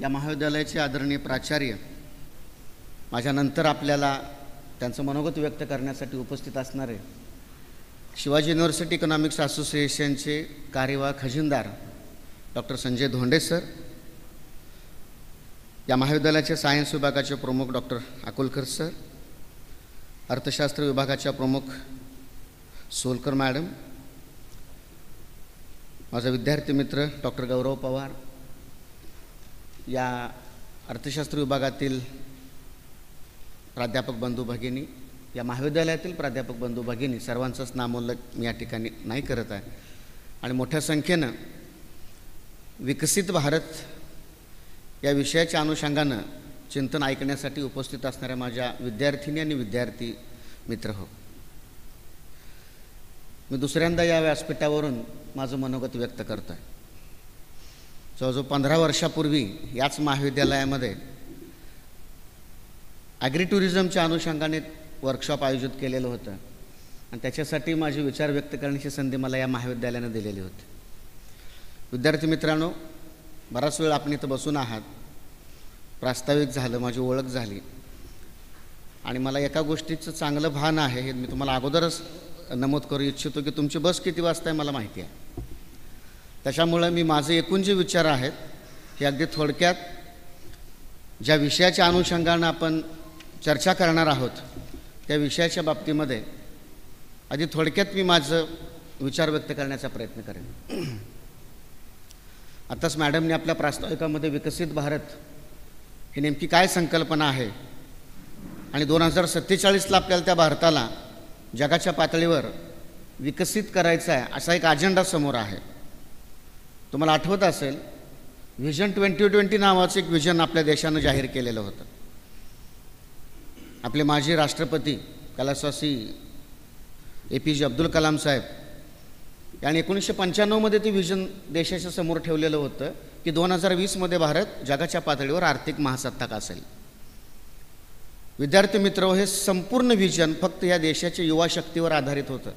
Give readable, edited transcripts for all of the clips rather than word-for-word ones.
या महाविद्यालयाचे आदरणीय प्राचार्य माझ्यानंतर आपल्याला त्यांचं मनोगत व्यक्त करण्यासाठी उपस्थित असणारे शिवाजी युनिव्हर्सिटी इकॉनॉमिक्स असोसिएशनचे कार्यवाह खजिनदार डॉक्टर संजय धोंडे सर, या महाविद्यालयाचे सायन्स विभागाचे प्रमुख डॉक्टर अकोलकर सर, अर्थशास्त्र विभागाच्या प्रमुख सोलकर मॅडम, माझा विद्यार्थी मित्र डॉक्टर गौरव पवार, या अर्थशास्त्र विभागातील प्राध्यापक बंधू भगिनी, या महाविद्यालयातील प्राध्यापक बंधू भगिनी, सर्वांचाच नामोल्लेख मी या ठिकाणी नाही करत आहे. आणि मोठ्या संख्येनं विकसित भारत या विषयाच्या अनुषंगानं चिंतन ऐकण्यासाठी उपस्थित असणाऱ्या माझ्या विद्यार्थिनी आणि विद्यार्थी मित्र हो, मी दुसऱ्यांदा या व्यासपीठावरून माझं मनोगत व्यक्त करतो आहे. जवळजवळ 15 वर्षापूर्वी याच महाविद्यालयामध्ये ॲग्री टुरिझमच्या अनुषंगाने वर्कशॉप आयोजित केलेलं होतं आणि त्याच्यासाठी माझे विचार व्यक्त करण्याची संधी मला या महाविद्यालयानं दिलेली होती. विद्यार्थी मित्रांनो, बराच वेळ आपण इथं बसून आहात, प्रास्ताविक झालं, माझी ओळख झाली आणि मला एका गोष्टीचं चांगलं भान आहे, हे मी तुम्हाला अगोदरच नमूद करू इच्छितो की तुमची बस किती वाजता आहे मला माहिती आहे. त्याच्यामुळं मी माझे एकूण जे विचार आहेत हे अगदी थोडक्यात ज्या विषयाच्या अनुषंगानं आपण चर्चा करणार आहोत त्या विषयाच्या बाबतीमध्ये अगदी थोडक्यात मी माझं विचार व्यक्त करण्याचा प्रयत्न करेन. आत्ताच मॅडमने आपल्या प्रास्ताविकामध्ये विकसित भारत ही नेमकी काय संकल्पना आहे आणि 2047ला आपल्याला त्या भारताला जगाच्या पातळीवर विकसित करायचा आहे असा एक अजेंडा समोर आहे. तुम्हाला आठवत असेल, व्हिजन 2020 नावाचं एक विजन आपल्या देशानं जाहीर केलेलं होतं. आपले माजी राष्ट्रपती कैलासवासी APJ अब्दुल कलाम साहेब यांनी 1995मध्ये ते विजन देशाच्या समोर ठेवलेलं होतं की 2020मध्ये भारत जगाच्या पातळीवर आर्थिक महासत्ताक असेल. विद्यार्थी मित्र, हे संपूर्ण विजन फक्त या देशाच्या युवा शक्तीवर आधारित होतं.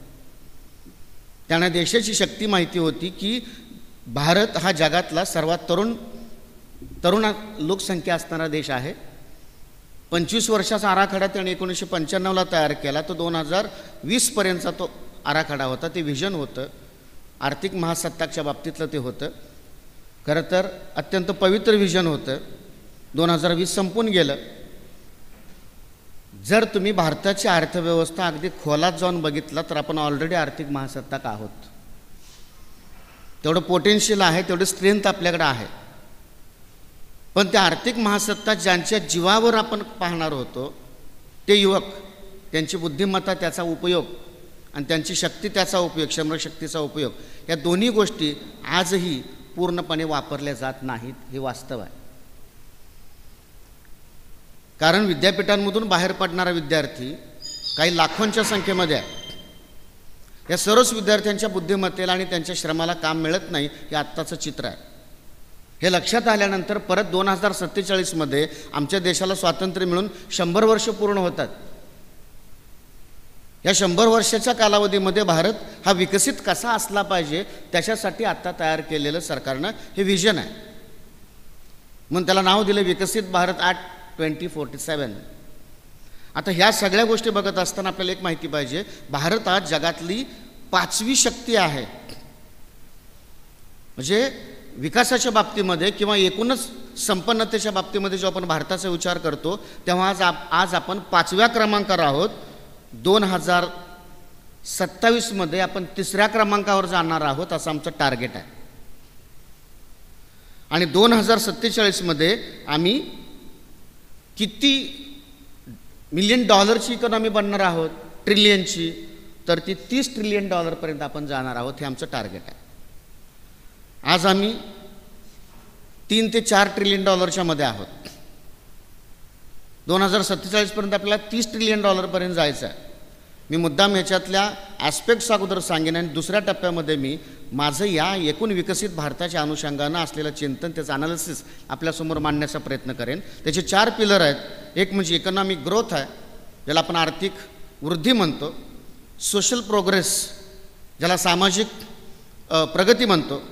त्यांना देशाची शक्ती माहिती होती की भारत हा जगातला सर्वात तरुण लोकसंख्या असणारा देश आहे. 25 वर्षाचा आराखडा त्यांनी 1995ला तयार केला. तो 2020पर्यंतचा तो आराखडा होता, ते विजन होतं. आर्थिक महासत्ताकच्या बाबतीतलं ते होतं. खरं तर अत्यंत पवित्र विजन होतं. 2020 संपून गेलं. जर तुम्ही भारताची अर्थव्यवस्था अगदी खोलात जाऊन बघितला तर आपण ऑलरेडी आर्थिक महासत्ताक आहोत. तेवढं पोटेन्शियल आहे, तेवढं स्ट्रेंथ आपल्याकडे आहे. पण त्या आर्थिक महासत्ता ज्यांच्या जीवावर आपण पाहणार होतो ते युवक, त्यांची बुद्धिमत्ता, त्याचा उपयोग आणि त्यांची शक्ती, त्याचा उपयोग, श्रमशक्तीचा उपयोग, या दोन्ही गोष्टी आजही पूर्णपणे वापरल्या जात नाहीत, हे वास्तव आहे. कारण विद्यापीठांमधून बाहेर पडणारा विद्यार्थी काही लाखोंच्या संख्येमध्ये आहे. या सर्वच विद्यार्थ्यांच्या बुद्धिमत्तेला आणि त्यांच्या श्रमाला काम मिळत नाही, हे आत्ताचं चित्र आहे. हे लक्षात आल्यानंतर परत 2047मध्ये आमच्या देशाला स्वातंत्र्य मिळून 100 वर्ष पूर्ण होतात. या 100 वर्षाच्या कालावधीमध्ये भारत हा विकसित कसा असला पाहिजे त्याच्यासाठी आत्ता तयार केलेलं सरकारनं हे विजन आहे. म्हणून त्याला नाव दिलं विकसित भारत ॲट 2047. आता ह्या सगळ्या गोष्टी बघत असताना आपल्याला एक माहिती पाहिजे, भारत आज जगातली 5वी शक्ती आहे. म्हणजे विकासाच्या बाबतीमध्ये किंवा एकूणच संपन्नतेच्या बाबतीमध्ये जो आपण भारताचा विचार करतो तेव्हा आज आपण 5व्या क्रमांकावर आहोत. 2027मध्ये आपण 3ऱ्या क्रमांकावर जाणार आहोत असं आमचं टार्गेट आहे. आणि 2047मध्ये आम्ही किती $1 ट्रिलियन इकॉनॉमी बनणार आहोत, ट्रिलियनची, तर ती $30 ट्रिलियन पर्यंत आपण जाणार आहोत, हे आमचं टार्गेट आहे. आज आम्ही $3 ते $4 ट्रिलियन मध्ये आहोत. 2047पर्यंत आपल्याला $30 ट्रिलियन पर्यंत जायचं आहे. मी मुद्दाम ह्याच्यातल्या ॲस्पेक्ट्स अगोदर सांगेन आणि दुसऱ्या टप्प्यामध्ये मी माझं या एकूण विकसित भारताच्या अनुषंगानं असलेलं चिंतन, त्याचं ॲनालिसिस आपल्यासमोर मांडण्याचा प्रयत्न करेन. त्याचे 4 पिलर आहेत. एक म्हणजे इकॉनॉमिक ग्रोथ आहे, ज्याला आपण आर्थिक वृद्धी म्हणतो. सोशल प्रोग्रेस, ज्याला सामाजिक प्रगती म्हणतो.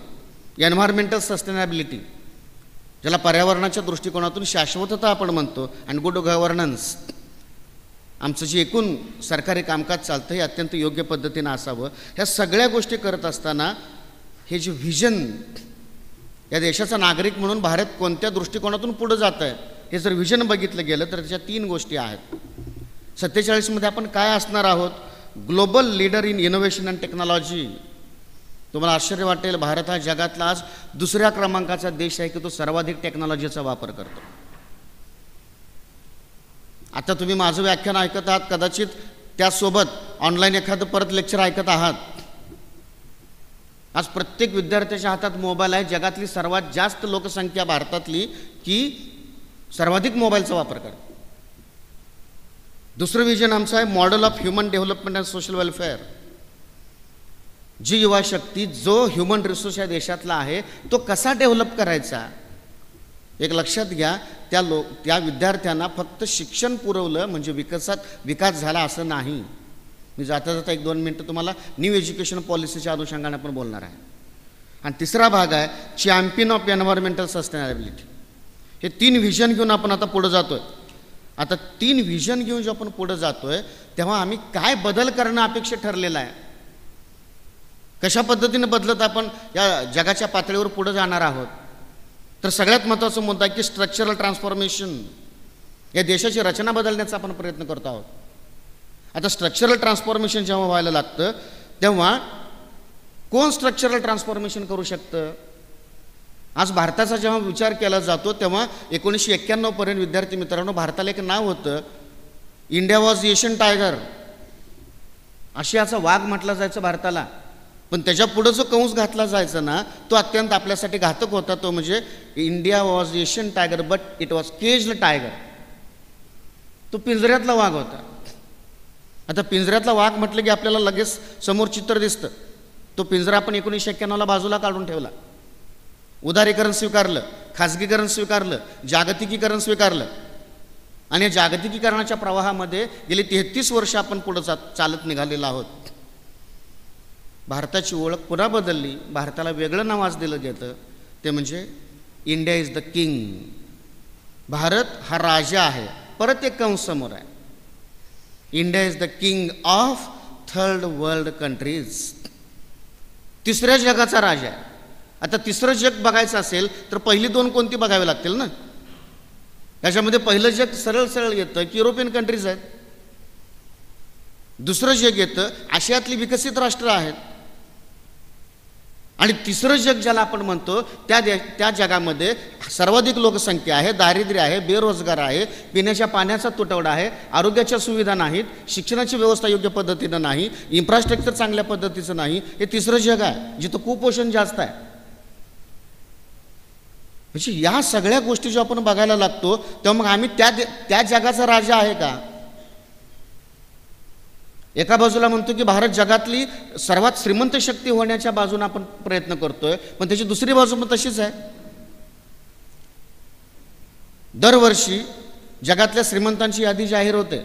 एन्व्हायरमेंटल सस्टेनेबिलिटी, ज्याला पर्यावरणाच्या दृष्टिकोनातून शाश्वतता आपण म्हणतो, आणि गुड गव्हर्नन्स, आमचं जे एकूण सरकारी कामकाज चालतं हे अत्यंत योग्य पद्धतीनं असावं. ह्या सगळ्या गोष्टी करत असताना हे जे व्हिजन, या देशाचा नागरिक म्हणून भारत कोणत्या दृष्टिकोनातून पुढं जात आहे हे जर व्हिजन बघितलं गेलं तर त्याच्या 3 गोष्टी आहेत. 47मध्ये आपण काय असणार आहोत? Global leader in innovation and technology. तुम्हाला आश्चर्य वाटेल, भारत हा जगातला आज 2ऱ्या क्रमांकाचा देश आहे की तो सर्वाधिक टेक्नॉलॉजीचा वापर करतो. आता तुम्ही माझं व्याख्यान ऐकत आहात, कदाचित त्यासोबत ऑनलाईन एखादं परत लेक्चर ऐकत आहात. आज प्रत्येक विद्यार्थ्याच्या हातात मोबाईल आहे. जगातली सर्वात जास्त लोकसंख्या भारतातली की सर्वाधिक मोबाईलचा वापर करते. दुसरं विजन आमचं आहे model of human development and social welfare. जी युवा शक्ती, जो ह्युमन रिसोर्स या देशातला आहे तो कसा डेव्हलप करायचा. एक लक्षात घ्या, त्या विद्यार्थ्यांना फक्त शिक्षण पुरवलं म्हणजे विकास झाला असं नाही. मी जाता जाता 1-2 मिनटं तुम्हाला न्यू एज्युकेशन पॉलिसीच्या अनुषंगाने आपण बोलणार आहे. आणि तिसरा भाग आहे चॅम्पियन ऑफ एन्व्हायरमेंटल सस्टेनेबिलिटी. हे 3 व्हिजन घेऊन आपण आता पुढे जातोय. आता 3 व्हिजन घेऊन जेव्हा आपण पुढे जातोय तेव्हा आम्ही काय बदल करणं अपेक्षित ठरलेलं आहे, कशा पद्धतीने बदलत आपण या जगाच्या पातळीवर पुढे जाणार आहोत. तर सगळ्यात महत्त्वाचा मुद्दा आहे की स्ट्रक्चरल ट्रान्सफॉर्मेशन. या देशाची रचना बदलण्याचा आपण प्रयत्न करत आहोत. आता स्ट्रक्चरल ट्रान्सफॉर्मेशन जेव्हा व्हायला लागतं तेव्हा कोण स्ट्रक्चरल ट्रान्सफॉर्मेशन करू शकतं? आज भारताचा जेव्हा विचार केला जातो तेव्हा 1991 पर्यंत विद्यार्थी मित्रांनो भारताला एक नाव होतं, इंडिया वॉज एशियन टायगर. आशियाचा वाघ म्हटला जायचं भारताला. पण त्याच्या पुढे जो कंस घातला जायचा ना तो अत्यंत आपल्यासाठी घातक होता. तो म्हणजे India was Asian tiger but it was caged tiger. तो पिंजऱ्यातला वाघ होता. आता पिंजऱ्यातला वाघ म्हटलं की आपल्याला लगेच समोर चित्र दिसतं. तो पिंजरा आपण 1991ला बाजूला काढून ठेवला. उदारीकरण स्वीकारलं, खाजगीकरण स्वीकारलं, जागतिकीकरण स्वीकारलं. आणि या जागतिकीकरणाच्या प्रवाहामध्ये गेली 33 वर्ष आपण पुढे चालत निघालेलो आहोत. भारताची ओळख पुन्हा बदलली. भारताला वेगळं नाव आज दिलं गेलं, ते म्हणजे India is the king. Bharat हा राजा आहे. परत एक कंस समोर आहे, India is the king of 3rd world countries. 3ऱ्या जगाचा राजा आहे. आता 3रं जग बघायचं असेल तर पहिली 2 कोणती बघावी लागतील ना. त्याच्यामध्ये पहिलं जग सरळ सरळ येतं की युरोपियन कंट्रीज आहेत. दुसरं जग येतं आशियातली विकसित राष्ट्र आहेत. आणि 3रं जग ज्याला आपण म्हणतो त्या जगामध्ये सर्वाधिक लोकसंख्या आहे, दारिद्र्य आहे, बेरोजगार आहे, पिण्याच्या पाण्याचा तुटवडा आहे, आरोग्याच्या सुविधा नाहीत, शिक्षणाची व्यवस्था योग्य पद्धतीनं नाही, इन्फ्रास्ट्रक्चर चांगल्या पद्धतीचं नाही. हे 3रं जग आहे जिथं कुपोषण जास्त आहे. म्हणजे या सगळ्या गोष्टी जेव्हा आपण बघायला लागतो तेव्हा मग आम्ही त्या जगाचा राजा आहे का? एका बाजूला म्हणतो की भारत जगातली सर्वात श्रीमंत शक्ती होण्याच्या बाजूने आपण प्रयत्न करतोय, पण त्याची दुसरी बाजू पण तशीच आहे. दरवर्षी जगातल्या श्रीमंतांची यादी जाहीर होते.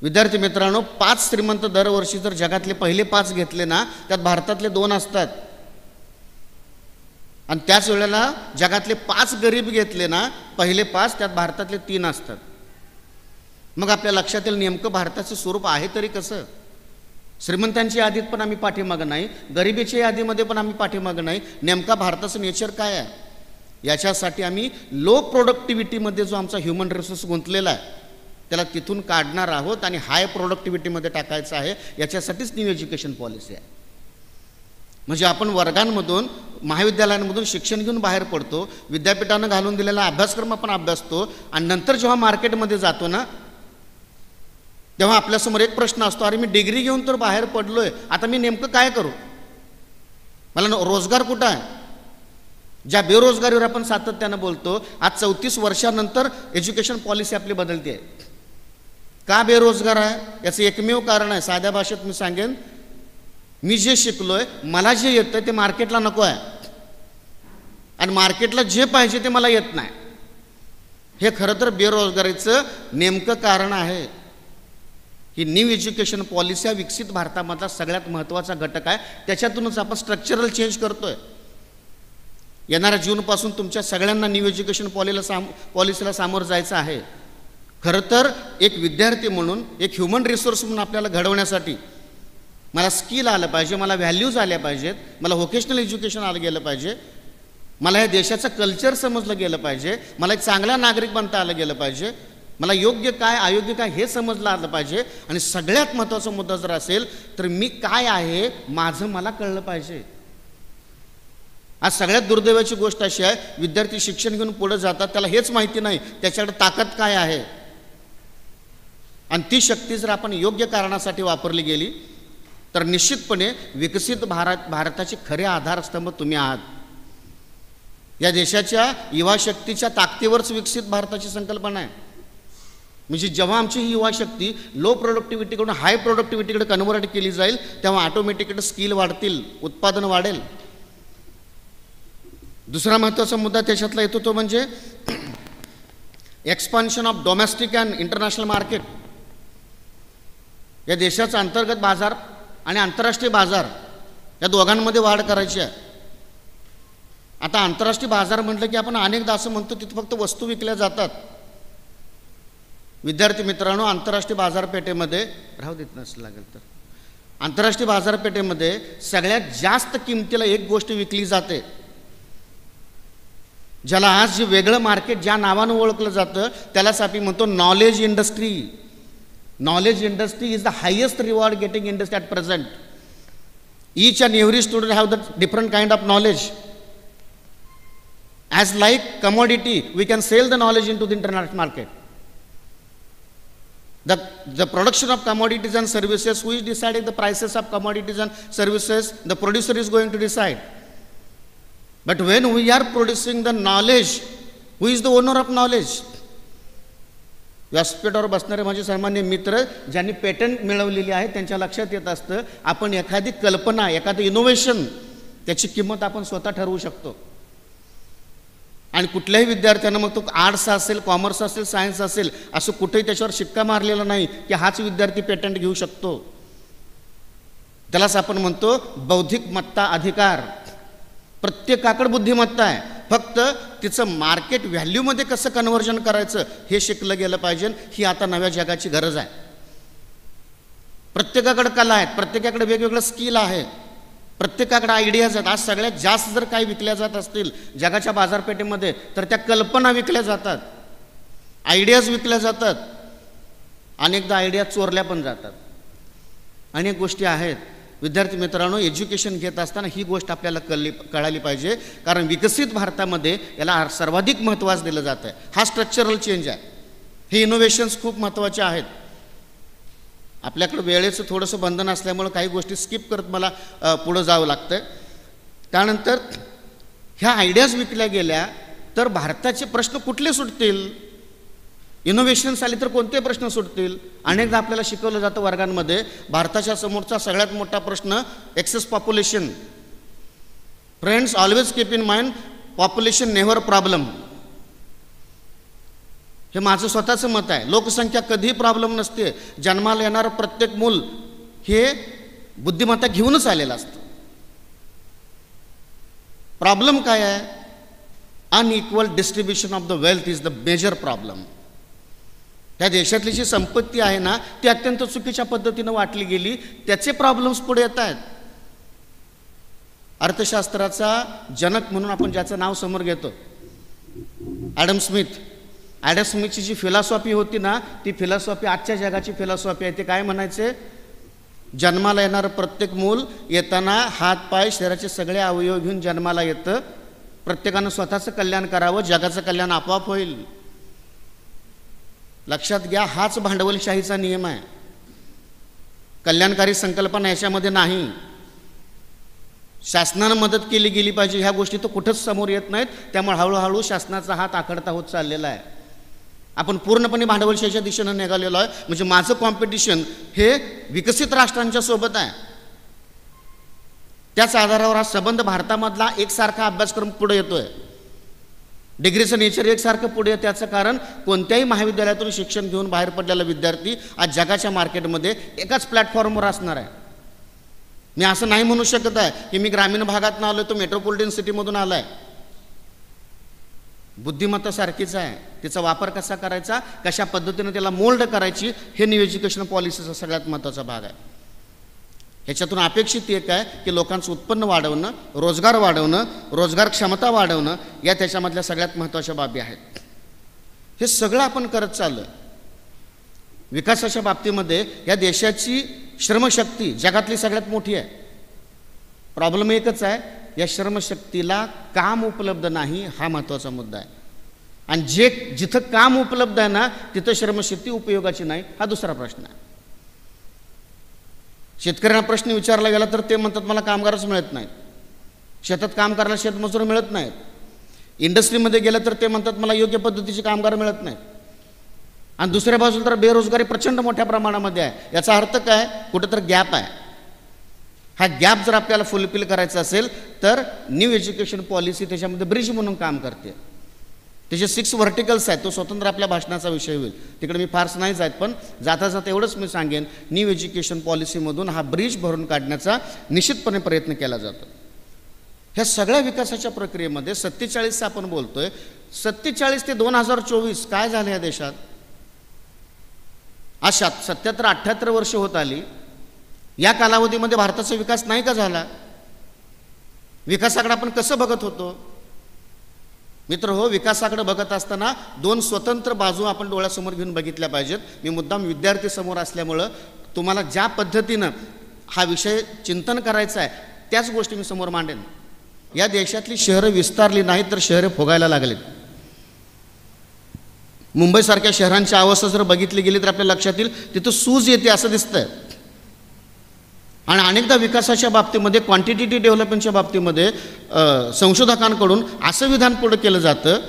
विद्यार्थी मित्रांनो, 5 श्रीमंत दरवर्षी जर जगातले पहिले 5 घेतले ना त्यात भारतातले 2 असतात. आणि त्याच वेळेला जगातले 5 गरीब घेतले ना पहिले 5 त्यात भारतातले 3 असतात. मग आपल्या लक्षात येईल नेमकं भारताचं स्वरूप आहे तरी कसं. श्रीमंतांच्या यादीत पण आम्ही पाठीमागं नाही, गरिबीच्या यादीमध्ये पण आम्ही पाठीमागं नाही. नेमका भारताचं नेचर काय आहे याच्यासाठी आम्ही लो प्रोडक्टिव्हिटीमध्ये जो आमचा ह्युमन रिसोर्स गुंतलेला आहे त्याला तिथून काढणार आहोत आणि हाय प्रोडक्टिव्हिटीमध्ये टाकायचं आहे. याच्यासाठीच न्यू एज्युकेशन पॉलिसी आहे. म्हणजे आपण वर्गांमधून महाविद्यालयांमधून शिक्षण घेऊन बाहेर पडतो, विद्यापीठानं घालून दिलेला अभ्यासक्रम आपण अभ्यासतो आणि नंतर जेव्हा मार्केटमध्ये जातो ना तेव्हा आपल्यासमोर एक प्रश्न असतो, अरे मी डिग्री घेऊन तर बाहेर पडलोय, आता मी नेमकं काय करू, मला रोजगार कुठं आहे. ज्या बेरोजगारीवर आपण सातत्यानं बोलतो, आज 34 वर्षानंतर एज्युकेशन पॉलिसी आपली बदलते आहे. का बेरोजगार आहे याचं एकमेव कारण आहे, साध्या भाषेत मी सांगेन, मी जे शिकलोय मला जे येतं ते मार्केटला नको आहे आणि मार्केटला जे पाहिजे ते मला येत नाही. हे खरं तर बेरोजगारीचं नेमकं कारण आहे. ही न्यू एज्युकेशन पॉलिसी विकसित भारतामधला सगळ्यात महत्त्वाचा घटक आहे. त्याच्यातूनच आपण स्ट्रक्चरल चेंज करतोय. येणाऱ्या जूनपासून तुमच्या सगळ्यांना न्यू एज्युकेशन पॉलिसीला सामोरं जायचं आहे. खरं तर एक विद्यार्थी म्हणून, एक ह्युमन रिसोर्स म्हणून आपल्याला घडवण्यासाठी मला स्किल आलं पाहिजे, मला व्हॅल्यूज आल्या पाहिजेत, मला व्होकेशनल एज्युकेशन आलं गेलं पाहिजे, मला या देशाचं कल्चर समजलं गेलं पाहिजे, मला एक चांगला नागरिक बनता आलं गेलं पाहिजे, मला योग्य काय अयोग्य काय हे समजलं आलं पाहिजे, आणि सगळ्यात महत्त्वाचा मुद्दा जर असेल तर मी काय आहे माझं मला कळलं पाहिजे. आज सगळ्यात दुर्दैवाची गोष्ट अशी आहे, विद्यार्थी शिक्षण घेऊन पुढे जातात, त्याला हेच माहिती नाही त्याच्याकडे ताकद काय आहे, आणि ती शक्ती जर आपण योग्य कारणासाठी वापरली गेली तर निश्चितपणे विकसित भारताचे खरे आधारस्तंभ तुम्ही आहात. या देशाच्या युवा शक्तीच्या ताकदीवरच विकसित भारताची संकल्पना आहे. म्हणजे जेव्हा आमची ही युवा शक्ती लो प्रोडक्टिव्हिटीकडून हाय प्रोडक्टिव्हिटीकडे कन्व्हर्ट केली जाईल तेव्हा ऑटोमॅटिकली स्किल वाढतील, उत्पादन वाढेल. दुसरा महत्त्वाचा मुद्दा त्याच्यातला येतो तो म्हणजे expansion of domestic and international market. या देशाचा अंतर्गत बाजार आणि आंतरराष्ट्रीय बाजार या दोघांमध्ये वाढ करायची आहे. आता आंतरराष्ट्रीय बाजार म्हटलं की आपण अनेकदा असं म्हणतो तिथे फक्त वस्तू विकल्या जातात. विद्यार्थी मित्रांनो, आंतरराष्ट्रीय बाजारपेठेमध्ये राहू देत नसलं लागेल तर आंतरराष्ट्रीय बाजारपेठेमध्ये सगळ्यात जास्त किमतीला एक गोष्ट विकली जाते, ज्याला आज जे वेगळं मार्केट ज्या नावानं ओळखलं जातं त्यालाच आपण म्हणतो knowledge industry. Knowledge industry is the highest reward getting industry at present. Each and every student have the different kind of knowledge. As like commodity, we can sell the knowledge into the international market. The production of commodities and services, who is deciding the prices of commodities and services? The producer is going to decide. But when we are producing the knowledge, who is the owner of knowledge? व्यासपीठावर बसणारे माझे सामान्य मित्र ज्यांनी patent मिळवलेली आहे त्यांच्या लक्षात येत असतं आपण एखादी कल्पना, एखादं इनोव्हेशन त्याची किंमत आपण स्वतः ठरवू शकतो. आणि कुठल्याही विद्यार्थ्यांना मग तो आर्ट्स असेल, कॉमर्स असेल, सायन्स असेल असं कुठेही त्याच्यावर शिक्का मारलेला नाही की हाच विद्यार्थी पेटंट घेऊ शकतो. त्यालाच आपण म्हणतो बौद्धिक मत्ता अधिकार. प्रत्येकाकडे बुद्धिमत्ता आहे, फक्त तिचं मार्केट व्हॅल्यूमध्ये कसं कन्व्हर्जन करायचं हे शिकलं गेलं पाहिजे. ही आता नव्या जगाची गरज आहे. प्रत्येकाकडे कला आहेत, प्रत्येकाकडे वेगवेगळं स्किल आहे, प्रत्येकाकडे आयडियाज आहेत. आज सगळ्यात जास्त जर काही विकल्या जात असतील जगाच्या बाजारपेठेमध्ये तर त्या कल्पना विकल्या जातात, आयडियाज विकल्या जातात, अनेकदा आयडिया चोरल्या पण जातात. अनेक गोष्टी आहेत. विद्यार्थी मित्रांनो, एज्युकेशन घेत असताना ही गोष्ट आपल्याला कळाली पाहिजे, कारण विकसित भारतामध्ये याला सर्वाधिक महत्त्व दिलं जातं आहे. हा स्ट्रक्चरल चेंज आहे. हे इनोव्हेशन्स खूप महत्त्वाचे आहेत. आपल्याकडे वेळेचं थोडंसं बंधन असल्यामुळं काही गोष्टी स्किप करत मला पुढं जावं लागतं. त्यानंतर ह्या आयडियाज विकल्या गेल्या तर भारताचे प्रश्न कुठले सुटतील? इनोव्हेशन्स आली तर कोणते प्रश्न सुटतील? अनेकदा आपल्याला शिकवलं जातं वर्गांमध्ये भारताच्या समोरचा सगळ्यात मोठा प्रश्न excess population. Friends, always keep in mind, population never problem. हे माझं स्वतःचं मत आहे. लोकसंख्या कधीही प्रॉब्लेम नसते. जन्माला येणारं प्रत्येक मूल हे बुद्धिमत्ता घेऊनच आलेलं असतं. प्रॉब्लेम काय आहे? Unequal distribution of the wealth is the major problem. त्या देशातली जी संपत्ती आहे ना ती अत्यंत चुकीच्या पद्धतीनं वाटली गेली, त्याचे प्रॉब्लेम्स पुढे येत आहेत. अर्थशास्त्राचा जनक म्हणून आपण ज्याचं नाव समोर घेतो, ॲडम स्मिथ. ॲडम स्मिथची जी फिलॉसॉफी होती ना ती फिलॉसॉफी आजच्या जगाची फिलॉसॉफी आहे. ते काय म्हणायचे? जन्माला येणारं प्रत्येक मूल येताना हात पाय शरीराचे सगळे अवयव घेऊन जन्माला येतं. प्रत्येकानं स्वतःचं कल्याण करावं, जगाचं कल्याण आपोआप होईल. लक्षात घ्या, हाच भांडवलशाहीचा नियम आहे. कल्याणकारी संकल्पना याच्यामध्ये नाही. शासनानं मदत केली गेली पाहिजे ह्या गोष्टी तर कुठंच समोर येत नाहीत. त्यामुळे हळूहळू शासनाचा हात आखडता होत चाललेला आहे. आपण पूर्णपणे भांडवलशाहीच्या दिशेनं निघालेलो आहे. म्हणजे माझं कॉम्पिटिशन हे विकसित राष्ट्रांच्या सोबत आहे. त्याच आधारावर हा संबंध भारतामधला एकसारखा अभ्यासक्रम पुढे येतोय. डिग्रीचं नेचर एकसारखं पुढे येतं. त्याचं कारण कोणत्याही महाविद्यालयातून शिक्षण घेऊन बाहेर पडलेला विद्यार्थी आज जगाच्या मार्केटमध्ये एकाच प्लॅटफॉर्मवर असणार आहे. मी असं नाही म्हणू शकत आहे की मी ग्रामीण भागातून आलो तो मेट्रोपॉलिटन सिटीमधून आला आहे. बुद्धिमत्ता सारखीच आहे, तिचा वापर कसा करायचा, कशा पद्धतीने त्याला मोल्ड करायची, हे न्यू एज्युकेशन पॉलिसीचा सगळ्यात महत्त्वाचा भाग आहे. ह्याच्यातून अपेक्षित एक आहे की लोकांचं उत्पन्न वाढवणं, रोजगार वाढवणं, रोजगार क्षमता वाढवणं, या त्याच्यामधल्या सगळ्यात महत्त्वाच्या बाबी आहेत. हे सगळं आपण करत चाललो आहे. विकासाच्या बाबतीमध्ये या देशाची श्रमशक्ती जगातली सगळ्यात मोठी आहे. प्रॉब्लेम एकच आहे, या श्रमशक्तीला काम उपलब्ध नाही, हा महत्त्वाचा मुद्दा आहे. आणि जिथं काम उपलब्ध आहे ना, तिथं श्रमशक्ती उपयोगाची नाही, हा दुसरा प्रश्न आहे. शेतकऱ्यांना प्रश्न विचारला गेला तर ते म्हणतात मला कामगारच मिळत नाहीत, शेतात काम करायला शेतमजूर मिळत नाहीत. इंडस्ट्रीमध्ये गेलं तर ते म्हणतात मला योग्य पद्धतीचे कामगार मिळत नाहीत. आणि दुसऱ्या बाजूला तर बेरोजगारी प्रचंड मोठ्या प्रमाणामध्ये आहे. याचा अर्थ काय, कुठेतरी गॅप आहे. हा गॅप जर आपल्याला फुलफिल करायचा असेल तर न्यू एज्युकेशन पॉलिसी त्याच्यामध्ये ब्रिज म्हणून काम करते. त्याचे 6 व्हर्टिकल्स आहेत, तो स्वतंत्र आपल्या भाषणाचा विषय होईल, तिकडे मी फारच नाही जात. पण जाता जाता एवढंच मी सांगेन, न्यू एज्युकेशन पॉलिसीमधून हा ब्रिज भरून काढण्याचा निश्चितपणे प्रयत्न केला जातो. ह्या सगळ्या विकासाच्या प्रक्रियेमध्ये 47 आपण बोलतोय, 47 ते 2024 काय झालं या देशात? आज 77-78 वर्ष होत आली. या कालावधीमध्ये भारताचा विकास नाही का झाला? विकासाकडे आपण कसं बघत होतो? मित्र हो, विकासाकडे बघत असताना 2 स्वतंत्र बाजू आपण डोळ्यासमोर घेऊन बघितल्या पाहिजेत. मी मुद्दाम विद्यार्थी समोर असल्यामुळं तुम्हाला ज्या पद्धतीनं हा विषय चिंतन करायचा आहे त्याच गोष्टी मी समोर मांडेन. या देशातली शहरं विस्तारली नाही तर शहरे फुगायला लागलीत. मुंबईसारख्या शहरांची अवस्था जर बघितली गेली तर आपल्या लक्षात येईल, तिथं सूज येते असं दिसतंय. आणि अनेकदा विकासाच्या बाबतीमध्ये, क्वांटिटेटिव्ह डेव्हलपमेंटच्या बाबतीमध्ये संशोधकांकडून असं विधान पुढं केलं जातं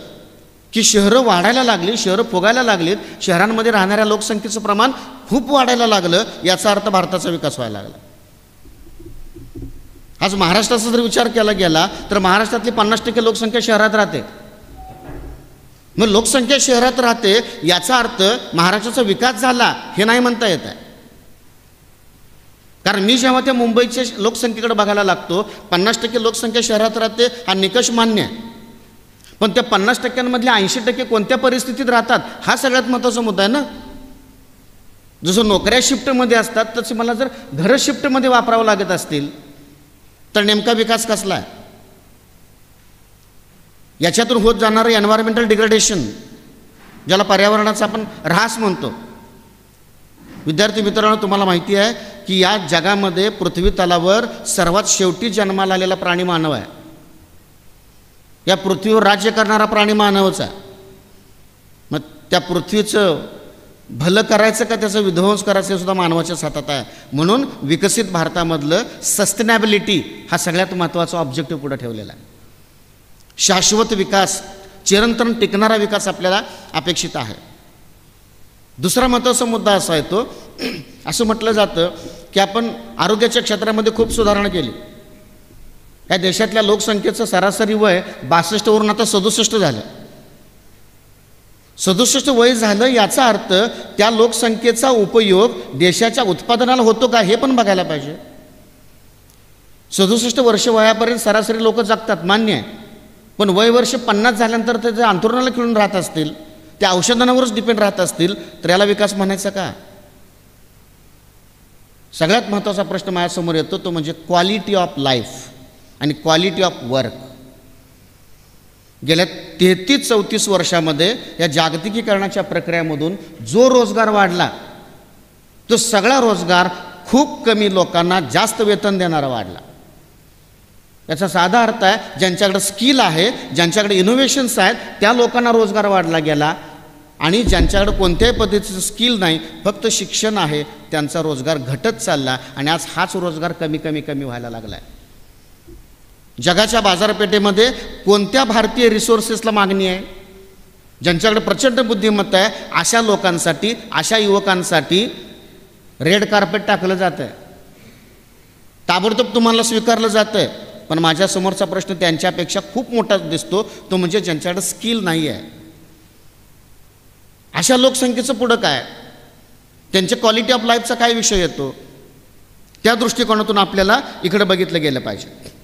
की शहरं वाढायला लागली, शहरं फुगायला लागलीत, शहरांमध्ये राहणाऱ्या लोकसंख्येचं प्रमाण खूप वाढायला लागलं, याचा अर्थ भारताचा विकास व्हायला लागला. आज महाराष्ट्राचा जर विचार केला गेला तर महाराष्ट्रातली 50% लोकसंख्या शहरात राहते. मग लोकसंख्या शहरात राहते याचा अर्थ महाराष्ट्राचा विकास झाला हे नाही म्हणता येत आहे. कारण मी जेव्हा त्या मुंबईच्या लोकसंख्येकडे बघायला लागतो, 50% लोकसंख्या शहरात राहते हा निकष मान्य आहे. पण त्या 50%मधल्या 80% कोणत्या परिस्थितीत राहतात हा सगळ्यात महत्त्वाचा मुद्दा आहे ना. जसं नोकऱ्या शिफ्टमध्ये असतात तसं मला जर घरं शिफ्टमध्ये वापरावं लागत असतील तर नेमका विकास कसला आहे? याच्यातून होत जाणारं एन्व्हायरमेंटल डिग्रेडेशन, ज्याला पर्यावरणाचा आपण ऱ्हास म्हणतो. विद्यार्थी मित्रांनो, तुम्हाला माहिती आहे की या जगामध्ये पृथ्वी तलावर सर्वात शेवटी जन्माला आलेला प्राणी मानव आहे. या पृथ्वीवर राज्य करणारा प्राणी मानवच आहे. मग त्या पृथ्वीचं भलं करायचं का त्याचा विध्वंस करायचं हे सुद्धा मानवाच्याच हातात आहे. म्हणून विकसित भारतामधलं सस्टेनेबिलिटी हा सगळ्यात महत्त्वाचा ऑब्जेक्टिव्ह पुढे ठेवलेला आहे. शाश्वत विकास, चिरंतन टिकणारा विकास आपल्याला अपेक्षित आहे. दुसरा महत्त्वाचा मुद्दा असा येतो, असं म्हटलं जातं की आपण आरोग्याच्या क्षेत्रामध्ये खूप सुधारणा केली. या देशातल्या लोकसंख्येचं सरासरी वय 62 वरून आता 67 झालं. 67 वय झालं याचा अर्थ त्या लोकसंख्येचा उपयोग देशाच्या उत्पादनाला होतो का हे पण बघायला पाहिजे. 67 वर्ष वयापर्यंत सरासरी लोक जगतात, मान्य आहे. पण वय वर्ष 50 झाल्यानंतर ते अंथरुणाला खिळून राहत असतील, त्या औषधांवरच डिपेंड राहत असतील तर याला विकास म्हणायचा का? सगळ्यात महत्त्वाचा प्रश्न माझ्यासमोर येतो तो म्हणजे क्वालिटी ऑफ लाईफ आणि क्वालिटी ऑफ वर्क. गेल्या 33-34 वर्षामध्ये या जागतिकीकरणाच्या प्रक्रियेमधून जो रोजगार वाढला तो सगळा रोजगार खूप कमी लोकांना जास्त वेतन देणारा वाढला. याचा साधा अर्थ आहे, ज्यांच्याकडे स्किल आहे, ज्यांच्याकडे इनोव्हेशन्स आहेत त्या लोकांना रोजगार वाढला गेला. आणि ज्यांच्याकडे कोणत्याही पद्धतीचं स्किल नाही, फक्त शिक्षण आहे, त्यांचा रोजगार घटत चालला. आणि आज हाच रोजगार कमी कमी कमी व्हायला लागला आहे. जगाच्या बाजारपेठेमध्ये कोणत्या भारतीय रिसोर्सेसला मागणी आहे? ज्यांच्याकडे प्रचंड बुद्धिमत्ता आहे अशा लोकांसाठी, अशा युवकांसाठी रेड कार्पेट टाकलं जातं आहे, ताबडतोब तुम्हाला स्वीकारलं जातं आहे. पण माझ्यासमोरचा प्रश्न त्यांच्यापेक्षा खूप मोठा दिसतो, तो म्हणजे ज्यांच्याकडे स्किल नाही आहे. अशा लोकसंख्येचं पुढं काय? त्यांच्या क्वालिटी ऑफ लाईफचा काय विषय येतो? त्या दृष्टिकोनातून आपल्याला इकडे बघितलं गेलं पाहिजे.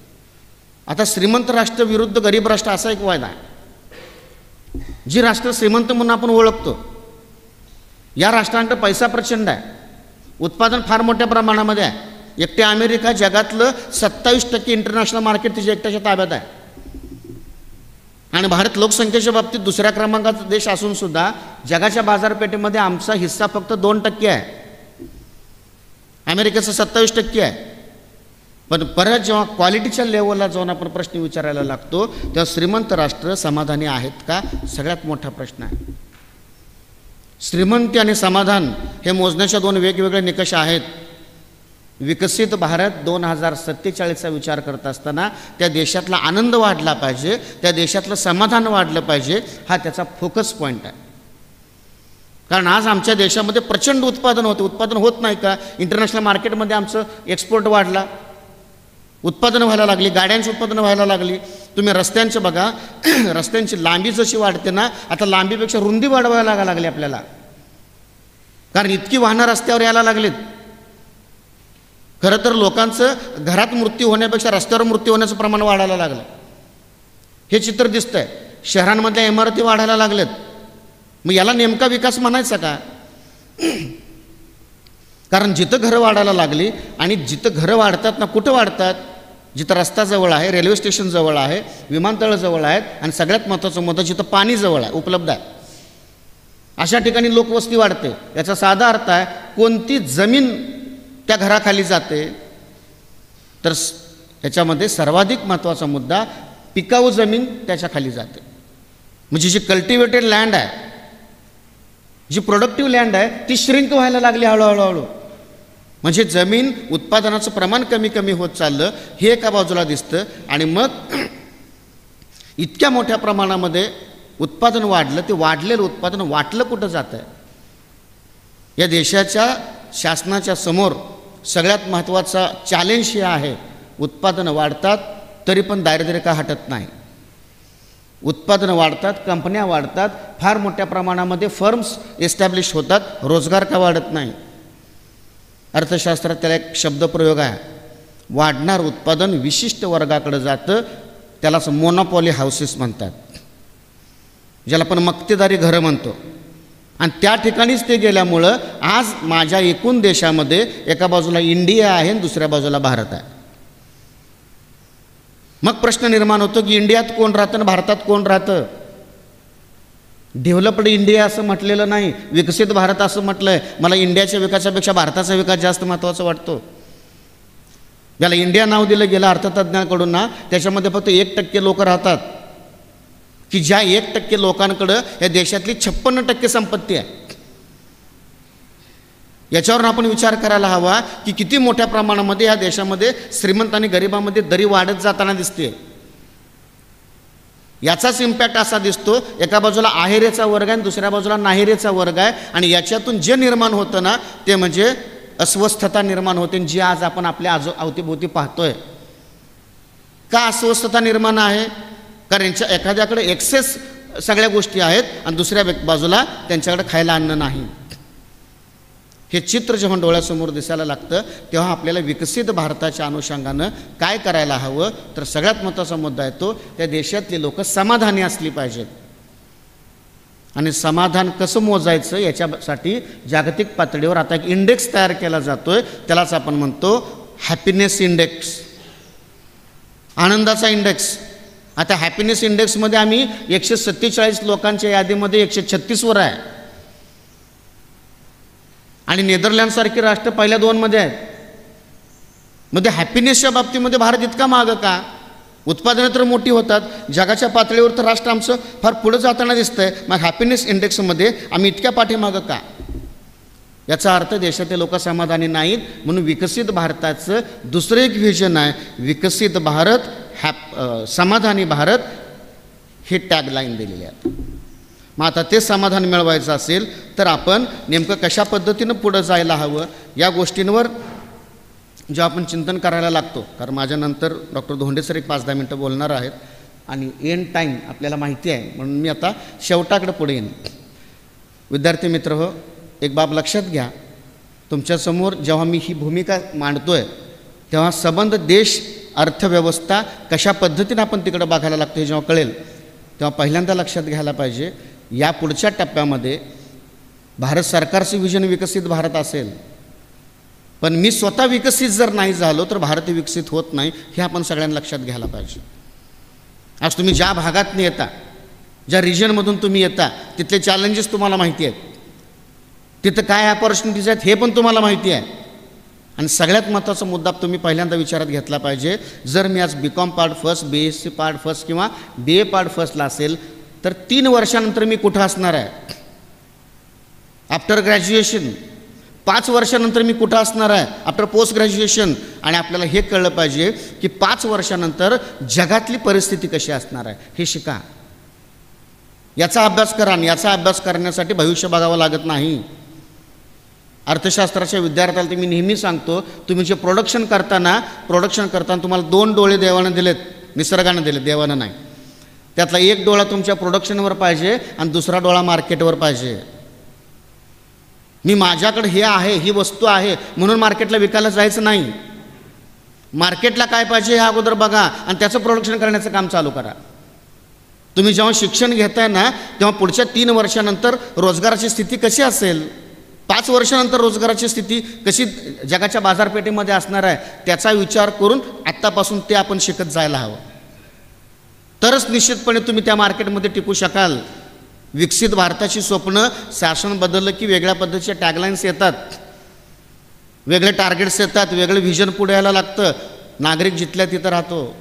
आता श्रीमंत राष्ट्र विरुद्ध गरीब राष्ट्र असा एक वाद आहे. जी राष्ट्र श्रीमंत म्हणून आपण ओळखतो, या राष्ट्रांकडे पैसा प्रचंड आहे, उत्पादन फार मोठ्या प्रमाणामध्ये आहे. एकटे अमेरिका जगातलं 27% इंटरनॅशनल मार्केट तिच्या एकट्याच्या ताब्यात आहे. आणि भारत लोकसंख्येच्या बाबतीत दुसऱ्या क्रमांकाचा देश असून सुद्धा जगाच्या बाजारपेठेमध्ये आमचा हिस्सा फक्त 2% आहे. अमेरिकेचा 27% आहे. पण परत जेव्हा क्वालिटीच्या लेवलला जाऊन आपण प्रश्न विचारायला लागतो तेव्हा श्रीमंत राष्ट्र समाधानी आहेत का, सगळ्यात मोठा प्रश्न आहे. श्रीमंती आणि समाधान हे मोजण्याच्या दोन वेगवेगळे निकष आहेत. विकसित भारत 2047चा विचार करत असताना त्या देशातला आनंद वाढला पाहिजे, त्या देशातलं समाधान वाढलं पाहिजे, हा त्याचा फोकस पॉईंट आहे. कारण आज आमच्या देशामध्ये प्रचंड उत्पादन होते, उत्पादन होत नाही का? इंटरनॅशनल मार्केटमध्ये आमचं एक्सपोर्ट वाढला, उत्पादनं व्हायला लागली, गाड्यांची उत्पादनं व्हायला लागली. तुम्ही रस्त्यांचं बघा, रस्त्यांची लांबी जशी वाढते ना, आता लांबीपेक्षा रुंदी वाढवायला लागली आपल्याला, कारण इतकी वाहनं रस्त्यावर यायला लागलीत. खरं तर लोकांचं घरात मृत्यू होण्यापेक्षा रस्त्यावर मृत्यू होण्याचं प्रमाण वाढायला लागलं, हे चित्र दिसतंय. शहरांमधल्या इमारती वाढायला लागलेत. मग याला नेमका विकास म्हणायचा का? कारण जिथं घरं वाढायला लागली आणि जिथं घरं वाढतात ना, कुठं वाढतात? जिथं रस्ता जवळ आहे, रेल्वे स्टेशन जवळ आहे, विमानतळ जवळ आहेत, आणि सगळ्यात महत्त्वाचा मुद्दा जिथं पाणी जवळ आहे, उपलब्ध आहे, अशा ठिकाणी लोकवस्ती वाढते. याचा साधा अर्थ आहे, कोणती जमीन त्या घराखाली जाते, तर याच्यामध्ये सर्वाधिक महत्त्वाचा मुद्दा पिकाऊ जमीन त्याच्या खाली जाते. म्हणजे जी कल्टिवेटेड लँड आहे, जी प्रोडक्टिव्ह लँड आहे, ती श्रिंक व्हायला लागली हळूहळू. म्हणजे जमीन उत्पादनाचं प्रमाण कमी कमी होत चाललं, हे एका बाजूला दिसतं. आणि मग इतक्या मोठ्या प्रमाणामध्ये उत्पादन वाढलं, ते वाढलेलं उत्पादन वाटलं कुठं जातं आहे? या देशाच्या शासनाच्या समोर सगळ्यात महत्त्वाचा चॅलेंज हे आहे, उत्पादनं वाढतात तरी पण दारिद्र्य का हटत नाही. उत्पादनं वाढतात, कंपन्या वाढतात, फार मोठ्या प्रमाणामध्ये फर्म्स एस्टॅब्लिश होतात, रोजगार का वाढत नाही? अर्थशास्त्रात त्याला एक शब्दप्रयोग आहे, वाढणार उत्पादन विशिष्ट वर्गाकडे जातं, त्यालाच मोनोपॉली हाऊसेस म्हणतात, ज्याला आपण मक्तेदारी घरं म्हणतो. आणि त्या ठिकाणीच ते गेल्यामुळं आज माझ्या एकूण देशामध्ये एका बाजूला इंडिया आहे आणि दुसऱ्या बाजूला भारत आहे. मग प्रश्न निर्माण होतो की इंडियात कोण राहतं आणि भारतात कोण राहतं? डेव्हलप्ड इंडिया असं म्हटलेलं नाही, विकसित भारत असं म्हटलं आहे. मला इंडियाच्या विकासापेक्षा भारताचा विकास जास्त महत्त्वाचा वाटतो. ज्याला इंडिया नाव दिलं गेलं अर्थतज्ञांकडून ना, त्याच्यामध्ये फक्त 1% लोक राहतात, की ज्या 1% लोकांकडं या देशातली 56% संपत्ती आहे. याच्यावरून आपण विचार करायला हवा की किती मोठ्या प्रमाणामध्ये या देशामध्ये श्रीमंत आणि गरिबांमध्ये दरी वाढत जाताना दिसते. याचाच इम्पॅक्ट असा दिसतो, एका बाजूला आहेरेचा वर्ग आहे आणि दुसऱ्या बाजूला नाहेरेचा वर्ग आहे. आणि याच्यातून जे निर्माण होतं ना, ते म्हणजे अस्वस्थता निर्माण होते, जी आज आपण आपल्या अवतीभोवती पाहतोय. का अस्वस्थता निर्माण आहे? कारण एखाद्याकडे एक्सेस सगळ्या गोष्टी आहेत आणि दुसऱ्या बाजूला त्यांच्याकडे खायला अन्न नाही. हे चित्र जेव्हा डोळ्यासमोर दिसायला लागतं तेव्हा आपल्याला विकसित भारताच्या अनुषंगानं काय करायला हवं, तर सगळ्यात महत्त्वाचा मुद्दा येतो, त्या देशातली लोक समाधानी असली पाहिजेत. आणि समाधान कसं मोजायचं याच्यासाठी जागतिक पातळीवर आता एक इंडेक्स तयार केला जातोय, त्यालाच आपण म्हणतो हॅपीनेस इंडेक्स, आनंदाचा इंडेक्स. आता हॅपीनेस इंडेक्समध्ये आम्ही 147 लोकांच्या यादीमध्ये 136वर आहे. आणि नेदरलँडसारखी राष्ट्र पहिल्या 2मध्ये आहेत. मध्ये हॅपीनेसच्या बाबतीमध्ये भारत इतका मागं का? उत्पादनं तर मोठी होतात, जगाच्या पातळीवर तर राष्ट्र आमचं फार पुढं जाताना दिसतंय, मग हॅपीनेस इंडेक्समध्ये आम्ही इतक्या पाठीमागं का? याचा अर्थ देशातील लोक समाधानी नाहीत. म्हणून विकसित भारताचं दुसरं एक व्हिजन आहे, विकसित भारत, समाधानी भारत, हे टॅगलाईन दिलेले आहेत. मग आता ते समाधान मिळवायचं असेल तर आपण नेमकं कशा पद्धतीनं पुढं जायला हवं, या गोष्टींवर जेव्हा आपण चिंतन करायला लागतो. कारण माझ्यानंतर डॉक्टर धोंडे सर एक 5-10 मिनटं बोलणार आहेत आणि एंड टाईम आपल्याला माहिती आहे, म्हणून मी आता शेवटाकडे पुढे येईन. विद्यार्थी मित्र हो, एक बाब लक्षात घ्या, तुमच्यासमोर जेव्हा मी ही भूमिका मांडतोय तेव्हा संबंध देश, अर्थव्यवस्था कशा पद्धतीनं आपण तिकडं बघायला लागतो हे जेव्हा कळेल तेव्हा पहिल्यांदा लक्षात घ्यायला पाहिजे, या पुढच्या टप्प्यामध्ये भारत सरकारचं विजन विकसित भारत असेल, पण मी स्वतः विकसित जर नाही झालो तर भारत विकसित होत नाही, हे आपण सगळ्यांना लक्षात घ्यायला पाहिजे. आज तुम्ही ज्या भागातून येता, ज्या रिजनमधून तुम्ही येता, तिथले चॅलेंजेस तुम्हाला माहिती आहेत, तिथं काय अपॉर्च्युनिटीज आहेत हे पण तुम्हाला माहिती आहे. आणि सगळ्यात महत्त्वाचा मुद्दा तुम्ही पहिल्यांदा विचारात घेतला पाहिजे, जर मी आज BCom part first, BSc part first किंवा BA पार्ट फर्स्टला असेल तर 3 वर्षानंतर मी कुठं असणार आहे, आफ्टर ग्रॅज्युएशन 5 वर्षानंतर मी कुठं असणार आहे, आफ्टर पोस्ट ग्रॅज्युएशन. आणि आपल्याला हे कळलं पाहिजे की 5 वर्षानंतर जगातली परिस्थिती कशी असणार आहे हे शिका, याचा अभ्यास करा. आणि याचा अभ्यास करण्यासाठी भविष्य बघावं लागत नाही. अर्थशास्त्राच्या विद्यार्थ्याला तुम्ही नेहमी सांगतो, तुम्ही जे प्रोडक्शन करताना तुम्हाला 2 डोळे देवानं दिलेत, निसर्गानं दिलेत, देवानं नाही. त्यातला एक डोळा तुमच्या प्रोडक्शनवर पाहिजे आणि दुसरा डोळा मार्केटवर पाहिजे. मी माझ्याकडे हे आहे, ही वस्तू आहे म्हणून मार्केटला विकायला जायचं नाही. मार्केटला काय पाहिजे हे अगोदर बघा आणि त्याचं प्रोडक्शन करण्याचं काम चालू करा. तुम्ही जेव्हा शिक्षण घेताय ना, तेव्हा पुढच्या 3 वर्षानंतर रोजगाराची स्थिती कशी असेल, 5 वर्षानंतर रोजगाराची स्थिती कशी जगाच्या बाजारपेठेमध्ये असणार आहे, त्याचा विचार करून आत्तापासून ते आपण शिकत जायला हवं. तरच निश्चितपणे तुम्ही त्या मार्केटमध्ये टिकू शकाल. विकसित भारताची स्वप्न शासन बदललं की वेगळ्या पद्धतीचे टॅगलाईन्स येतात, वेगळे टार्गेट्स येतात, वेगळे व्हिजन पुढे यायला लागतं. नागरिक जिथल्या तिथं राहतो.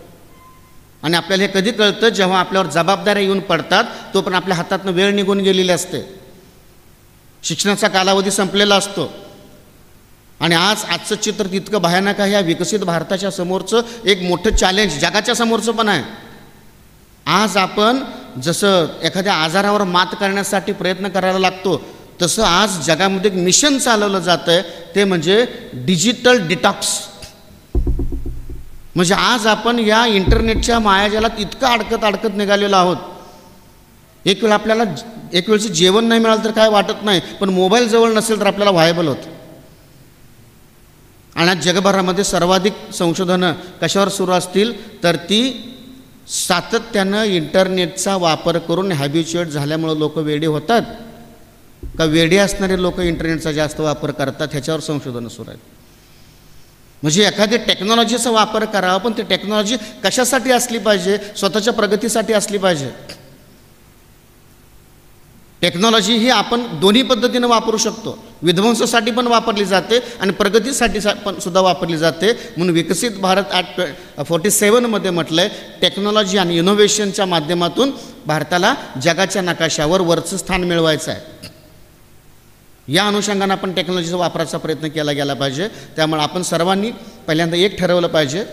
आणि आपल्याला हे कधी कळतं, जेव्हा आपल्यावर जबाबदाऱ्या येऊन पडतात, तो पण आपल्या हातातनं वेळ निघून गेलेली असते, शिक्षणाचा कालावधी संपलेला असतो. आणि आजचं चित्र तितकं भयानक आहे. या विकसित भारताच्या समोरचं एक मोठं चॅलेंज जगाच्या समोरचं पण आहे. आज आपण जसं एखाद्या आजारावर मात करण्यासाठी प्रयत्न करायला लागतो, तसं आज जगामध्ये एक मिशन चालवलं जातं आहे, ते म्हणजे डिजिटल डिटॉक्स. म्हणजे आज आपण या इंटरनेटच्या मायाजालात इतकं अडकत निघालेलो आहोत. एक वेळ आपल्याला एक वेळचं जेवण नाही मिळालं तर काय वाटत नाही, पण मोबाईल जवळ नसेल तर आपल्याला व्हायबल होतं. आणि आज जगभरामध्ये सर्वाधिक संशोधनं कशावर सुरू असतील तर ती सातत्यानं इंटरनेटचा वापर करून हॅबिच्युएट झाल्यामुळं लोक वेडे होतात का वेडे असणारे लोक इंटरनेटचा जास्त वापर करतात, ह्याच्यावर संशोधनं सुरू आहेत. म्हणजे एखादी टेक्नॉलॉजीचा वापर करावा, पण ती टेक्नॉलॉजी कशासाठी असली पाहिजे, स्वतःच्या प्रगतीसाठी असली पाहिजे. टेक्नॉलॉजी ही आपण दोन्ही पद्धतीनं वापरू शकतो. विध्वंसासाठी पण वापरली जाते आणि प्रगतीसाठी पण सुद्धा वापरली जाते. म्हणून विकसित भारत ॲक्ट 47मध्ये म्हटलं आहे, टेक्नॉलॉजी आणि इनोव्हेशनच्या माध्यमातून भारताला जगाच्या नकाशावर वरचं स्थान मिळवायचं आहे. या अनुषंगानं आपण टेक्नॉलॉजीचा वापराचा प्रयत्न केला गेला पाहिजे. त्यामुळे आपण सर्वांनी पहिल्यांदा एक ठरवलं पाहिजे,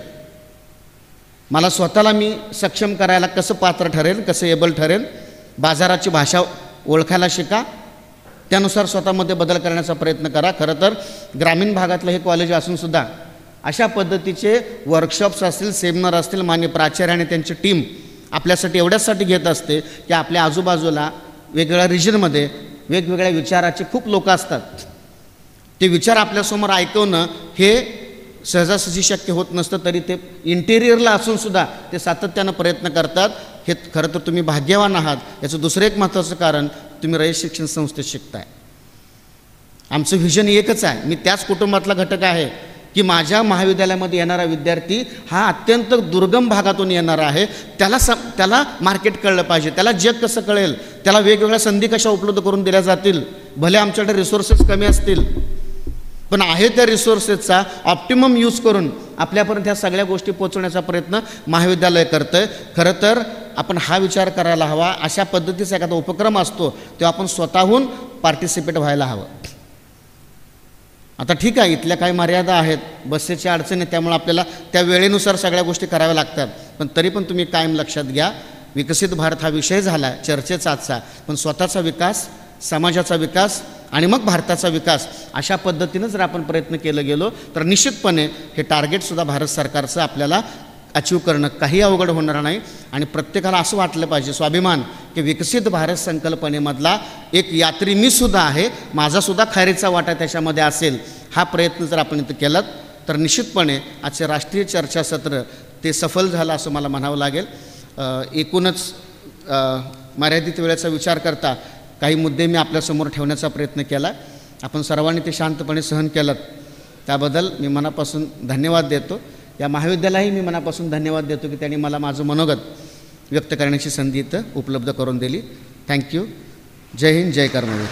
मला स्वतःला मी सक्षम करायला कसं पात्र ठरेल, कसं एबल ठरेल. बाजाराची भाषा ओळखायला शिका, त्यानुसार स्वतःमध्ये बदल करण्याचा प्रयत्न करा. खरं तर ग्रामीण भागातलं हे कॉलेज असूनसुद्धा अशा पद्धतीचे वर्कशॉप्स असतील, सेमिनार असतील, मान्य प्राचार्य आणि त्यांची टीम आपल्यासाठी एवढ्यासाठी घेत असते की आपल्या आजूबाजूला वेगवेगळ्या रिजनमध्ये वेगवेगळ्या विचाराचे खूप लोक असतात. ते विचार आपल्यासमोर ऐकवणं हे सहजासहजी शक्य होत नसतं, तरी ते इंटेरियरला असूनसुद्धा ते सातत्यानं प्रयत्न करतात. हे खरं तर तुम्ही भाग्यवान आहात. याचं दुसरं एक महत्त्वाचं कारण, तुम्ही रयत शिक्षण संस्थेत शिकताय. आमचं व्हिजन एकच आहे, मी त्याच कुटुंबातला घटक आहे की माझ्या महाविद्यालयामध्ये येणारा विद्यार्थी हा अत्यंत दुर्गम भागातून येणारा आहे. त्याला मार्केट कळलं पाहिजे, त्याला जग कसं कळेल, त्याला वेगवेगळ्या संधी कशा उपलब्ध करून दिल्या जातील. भले आमच्याकडे रिसोर्सेस कमी असतील, पण आहे त्या रिसोर्सेसचा ऑप्टिमम यूज करून आपल्यापर्यंत ह्या सगळ्या गोष्टी पोचवण्याचा प्रयत्न महाविद्यालय करतं आहे. खरं तर आपण हा विचार करायला हवा, अशा पद्धतीचा एखादा उपक्रम असतो तेव्हा आपण स्वतःहून पार्टिसिपेट व्हायला हवं. आता ठीक आहे, इथल्या काही मर्यादा आहेत, बसेची अडचण आहे, त्यामुळे आपल्याला त्या वेळेनुसार सगळ्या गोष्टी कराव्या लागतात. पण तरी पण तुम्ही कायम लक्षात घ्या, विकसित भारत हा विषय झाला चर्चेचा आजचा, पण स्वतःचा विकास, समाजाचा विकास आणि मग भारताचा विकास, अशा पद्धतीनं जर आपण प्रयत्न केलं गेलो तर निश्चितपणे हे टार्गेटसुद्धा भारत सरकारचं आपल्याला अचीव करणं काही अवघड होणार नाही. आणि प्रत्येकाला असं वाटलं पाहिजे, स्वाभिमान, की विकसित भारत संकल्पनेमधला एक यात्री मी सुद्धा आहे, माझासुद्धा खैरीचा वाटा त्याच्यामध्ये असेल. हा प्रयत्न जर आपण इथं केलात तर निश्चितपणे आजचे राष्ट्रीय चर्चासत्र ते सफल झालं असं मला म्हणावं लागेल. एकूणच मर्यादित वेळेचा विचार करता काही मुद्दे मी आपल्यासमोर ठेवण्याचा प्रयत्न केला. आपण सर्वांनी ते शांतपणे सहन केलं, त्याबद्दल मी मनापासून धन्यवाद देतो. या महाविद्यालयालाही मी मनापासून धन्यवाद देतो की त्यांनी मला माझं मनोगत व्यक्त करण्याची संधी इथं उपलब्ध करून दिली. थँक्यू. जय हिंद, जय कर्मवीर.